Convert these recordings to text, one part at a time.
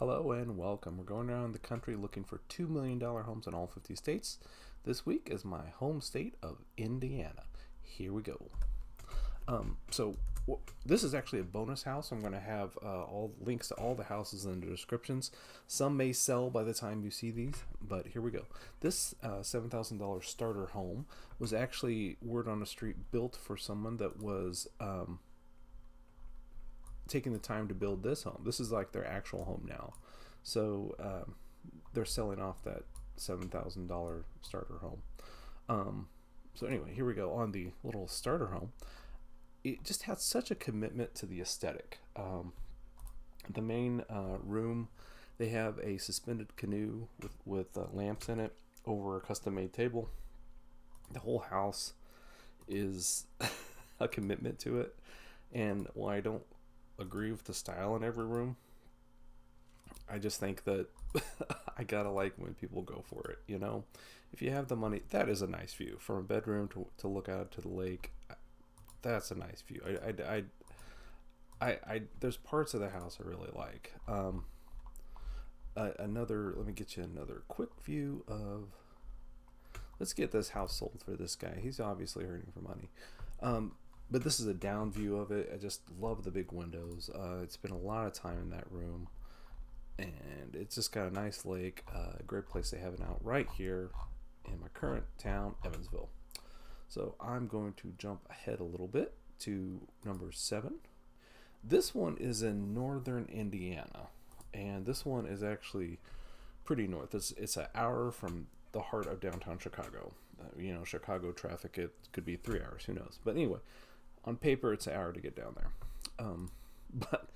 Hello and welcome. We're going around the country looking for $2 million homes in all 50 states. This week is my home state of Indiana. Here we go. This is actually a bonus house. I'm going to have all links to all the houses in the descriptions. Some may sell by the time you see these, but here we go. This $7,000 starter home was actually, word on the street, built for someone that was taking the time to build this home. This is like their actual home now. So they're selling off that $7,000 starter home. So anyway, here we go on the little starter home. It just has such a commitment to the aesthetic. The main room, they have a suspended canoe with lamps in it over a custom-made table. The whole house is a commitment to it. And while I don't agree with the style in every room, I just think that I gotta like when people go for it. You know, if you have the money, that is a nice view from a bedroom to look out to the lake. That's a nice view. I there's parts of the house I really like. Let me get you another quick view of. Let's get this house sold for this guy. He's obviously hurting for money. But this is a down view of it. I just love the big windows. It's been a lot of time in that room. And it's just got a nice lake. A great place to have it out right here in my current town, Evansville. So I'm going to jump ahead a little bit to number 7. This one is in northern Indiana. And this one is actually pretty north. It's an hour from the heart of downtown Chicago. Chicago traffic, it could be 3 hours. Who knows? But anyway, on paper, it's an hour to get down there. But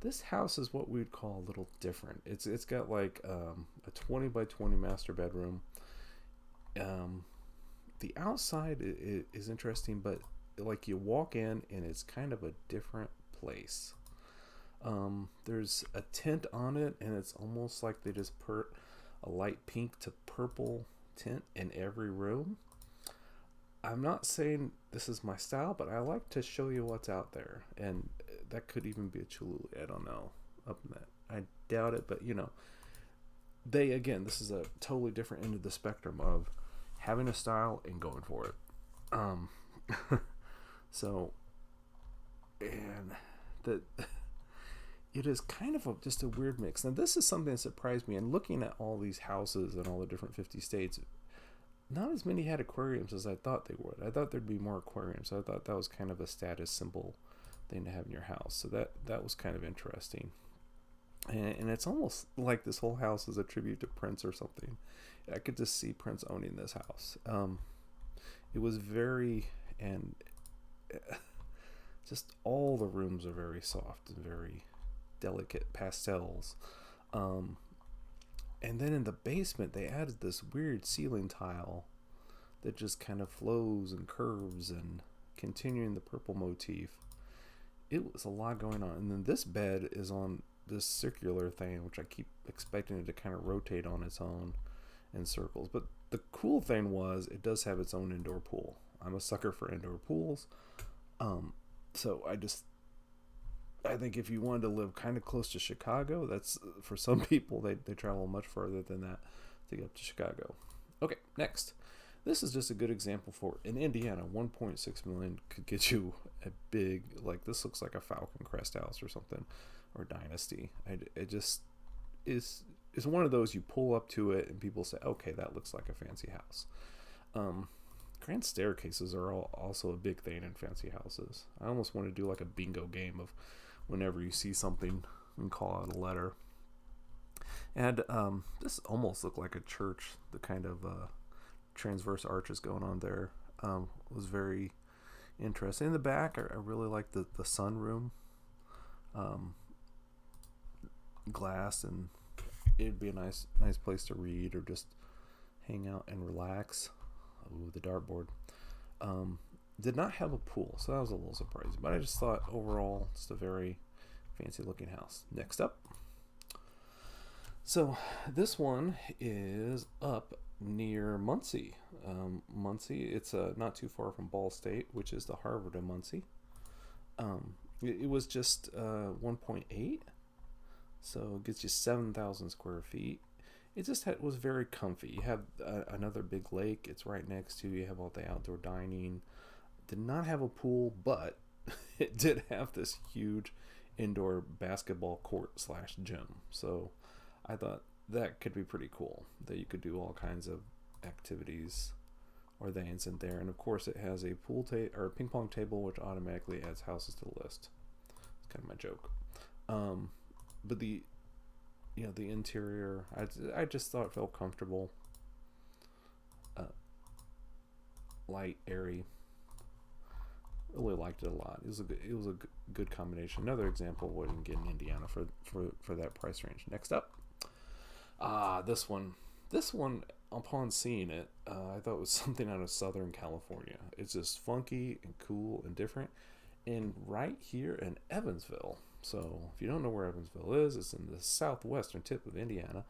this house is what we'd call a little different. It's got like a 20 by 20 master bedroom. The outside is interesting, but like you walk in and it's kind of a different place. There's a tint on it, and it's almost like they just put a light pink to purple tint in every room. I'm not saying this is my style, but I like to show you what's out there, and that could even be a Cholula. I don't know. Up in that, I doubt it, but this is a totally different end of the spectrum of having a style and going for it. It is kind of just a weird mix. Now, this is something that surprised me. And looking at all these houses in all the different 50 states, not as many had aquariums as I thought they would. I thought there'd be more aquariums. I thought that was kind of a status symbol thing to have in your house. So that was kind of interesting. And it's almost like this whole house is a tribute to Prince or something. I could just see Prince owning this house. It was just all the rooms are very soft and very delicate pastels. And then in the basement, they added this weird ceiling tile that just kind of flows and curves and continuing the purple motif. It was a lot going on. And then this bed is on this circular thing, which I keep expecting it to kind of rotate on its own in circles. But the cool thing was it does have its own indoor pool. I'm a sucker for indoor pools. So I think if you wanted to live kind of close to Chicago, that's for some people, they travel much further than that to get up to Chicago. Okay, next. This is just a good example for, in Indiana, 1.6 million could get you a big, like this looks like a Falcon Crest house or something, or Dynasty. It just is one of those you pull up to it and people say, okay, that looks like a fancy house. Grand staircases are also a big thing in fancy houses. I almost want to do like a bingo game of whenever you see something and call out a letter. And this almost looked like a church. The kind of transverse arches going on there was very interesting. In the back, I really like the sunroom. Glass, and it'd be a nice place to read or just hang out and relax. Ooh, the dartboard. Did not have a pool, so that was a little surprising. But I just thought overall, it's a very fancy looking house. Next up. So this one is up near Muncie. Muncie, it's not too far from Ball State, which is the Harvard of Muncie. It was just 1.8. So it gets you 7,000 square feet. It just was very comfy. You have another big lake. It's right next to you. You have all the outdoor dining. Did not have a pool, but it did have this huge indoor basketball court / gym. So I thought that could be pretty cool, that you could do all kinds of activities or things in there. And of course it has a or a ping pong table, which automatically adds houses to the list. It's kind of my joke. But the interior, I just thought it felt comfortable, light, airy. Really liked it a lot. It was a good combination. Another example of what you can get in Indiana for that price range. Next up, this one, upon seeing it, I thought it was something out of Southern California. It's just funky and cool and different, and right here in Evansville. So if you don't know where Evansville is, it's in the southwestern tip of Indiana,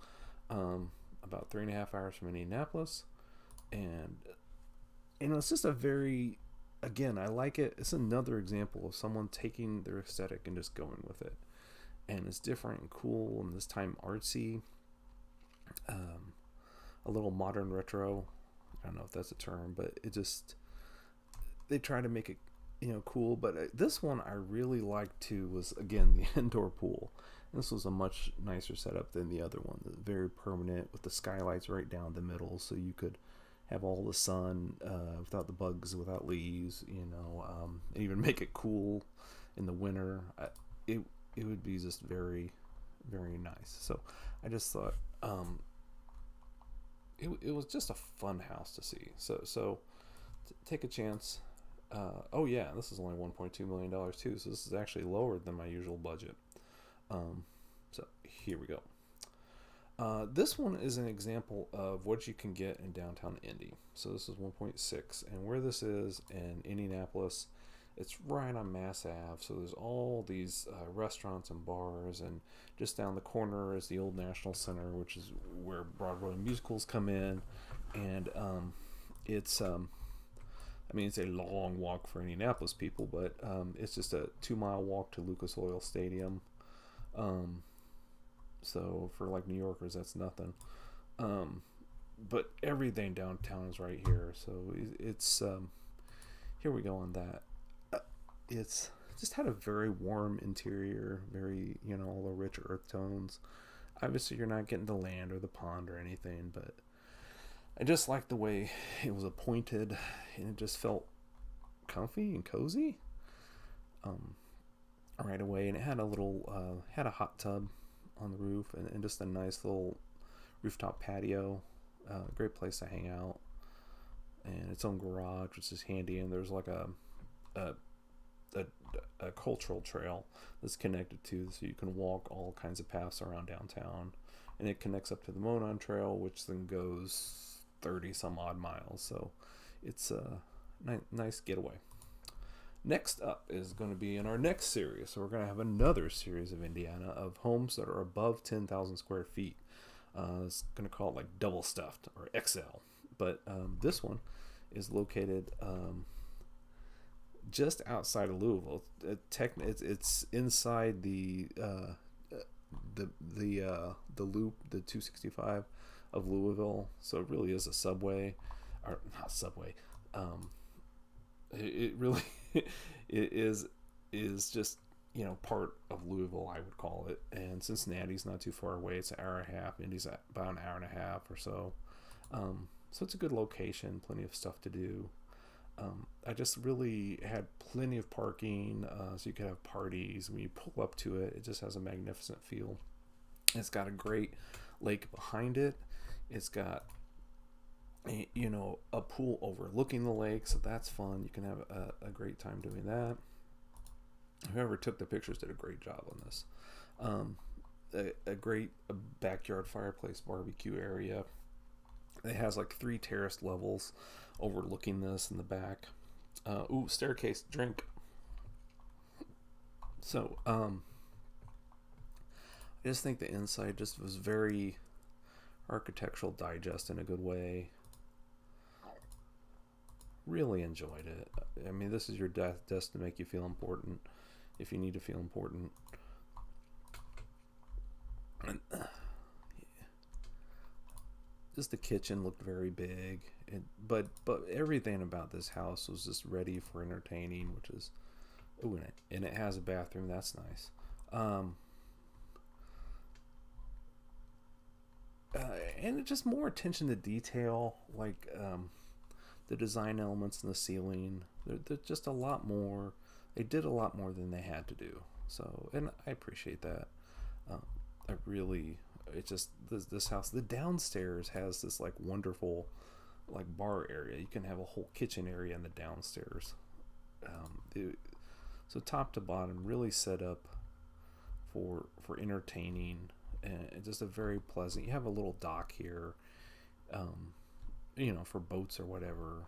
about 3.5 hours from Indianapolis, and it's just a very, again, I like it. It's another example of someone taking their aesthetic and just going with it, and it's different and cool, and this time artsy, a little modern retro. I don't know if that's a term, but they try to make it cool. But this one I really liked too was, again, the indoor pool. And this was a much nicer setup than the other one. Very permanent with the skylights right down the middle, so you could have all the sun without the bugs, without leaves. Even make it cool in the winter. It would be just very, very nice. So I just thought it was just a fun house to see. So take a chance. Oh yeah, this is only $1.2 million too, so this is actually lower than my usual budget. So here we go. This one is an example of what you can get in downtown Indy. So this is 1.6, and where this is in Indianapolis, it's right on Mass Ave. So there's all these restaurants and bars, and just down the corner is the old National Center, which is where Broadway musicals come in, and it's it's a long walk for Indianapolis people, but it's just a 2-mile walk to Lucas Oil Stadium. So for like New Yorkers, that's nothing. But everything downtown is right here. So it's here we go on that. It's just had a very warm interior, very, all the rich earth tones. Obviously, you're not getting the land or the pond or anything, but I just liked the way it was appointed, and it just felt comfy and cozy right away. And it had had a hot tub on the roof, and just a nice little rooftop patio. Great place to hang out, and its own garage, which is handy. And there's like a cultural trail that's connected to, so you can walk all kinds of paths around downtown, and it connects up to the Monon Trail, which then goes 30 some odd miles. So it's a nice getaway. Next up is going to be in our next series. So we're going to have another series of Indiana of homes that are above 10,000 square feet. It's going to call it like double stuffed or XL. But this one is located just outside of Louisville. It's inside the loop, the 265 of Louisville. So it really is a subway, or not subway. It really it is just part of Louisville, I would call it. And Cincinnati's not too far away. It's an hour and a half. Indy's about an hour and a half or so. So it's a good location, plenty of stuff to do. I just really had plenty of parking, so you could have parties. When you pull up to it, it just has a magnificent feel. It's got a great lake behind it. It's got a pool overlooking the lake, so that's fun. You can have a great time doing that. Whoever took the pictures did a great job on this. A great backyard fireplace barbecue area. It has like 3 terraced levels overlooking this in the back. Staircase, drink. So I just think the inside just was very architectural digest in a good way. Really enjoyed it. I mean, this is your desk to make you feel important if you need to feel important. just the kitchen looked very big, but everything about this house was just ready for entertaining, which is, ooh, and it has a bathroom. That's nice. And just more attention to detail, like the design elements in the ceiling. They're just a lot more. They did a lot more than they had to do. So, and I appreciate that. I really, it just this house. The downstairs has this like wonderful, like bar area. You can have a whole kitchen area in the downstairs. So top to bottom, really set up for entertaining, and just a very pleasant. You have a little dock here, for boats or whatever.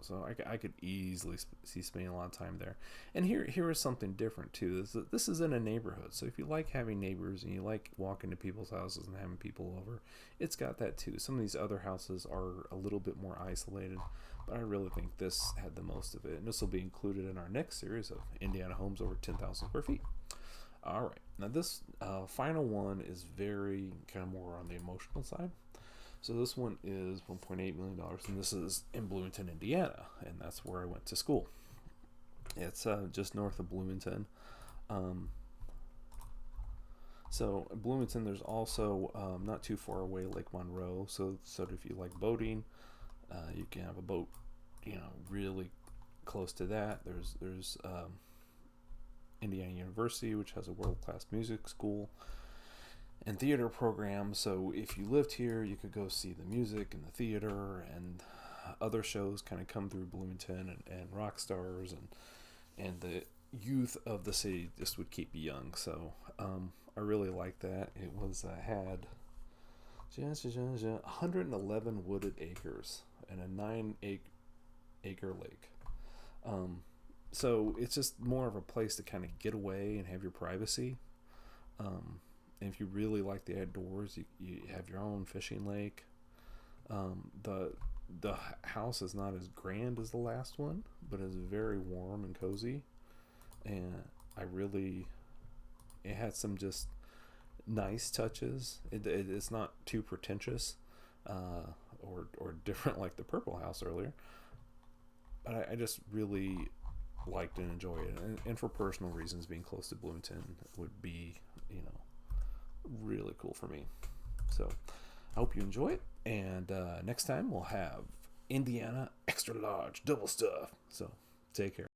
So I could easily see spending a lot of time there. And here is something different too. This is in a neighborhood, so if you like having neighbors and you like walking to people's houses and having people over, it's got that too. Some of these other houses are a little bit more isolated, but I really think this had the most of it. And this will be included in our next series of Indiana homes over 10,000 square feet. All right, now this final one is very kind of more on the emotional side. So this one is $1.8 million, and this is in Bloomington, Indiana, and that's where I went to school. It's just north of Bloomington. So in Bloomington, there's also not too far away Lake Monroe. So if you like boating, you can have a boat, really close to that. There's Indiana University, which has a world-class music school and theater program. So if you lived here, you could go see the music and the theater, and other shows kind of come through Bloomington, and rock stars and the youth of the city just would keep you young. So I really like that. It was had 111 wooded acres and a 9-acre lake. So it's just more of a place to kind of get away and have your privacy. And if you really like the outdoors, you have your own fishing lake. The house is not as grand as the last one, but is very warm and cozy. And it had some just nice touches. It's not too pretentious or different like the Purple House earlier. But I just really liked and enjoyed it. And for personal reasons, being close to Bloomington would be, really cool for me. So I hope you enjoy it, and next time we'll have Indiana extra large double stuff. So take care.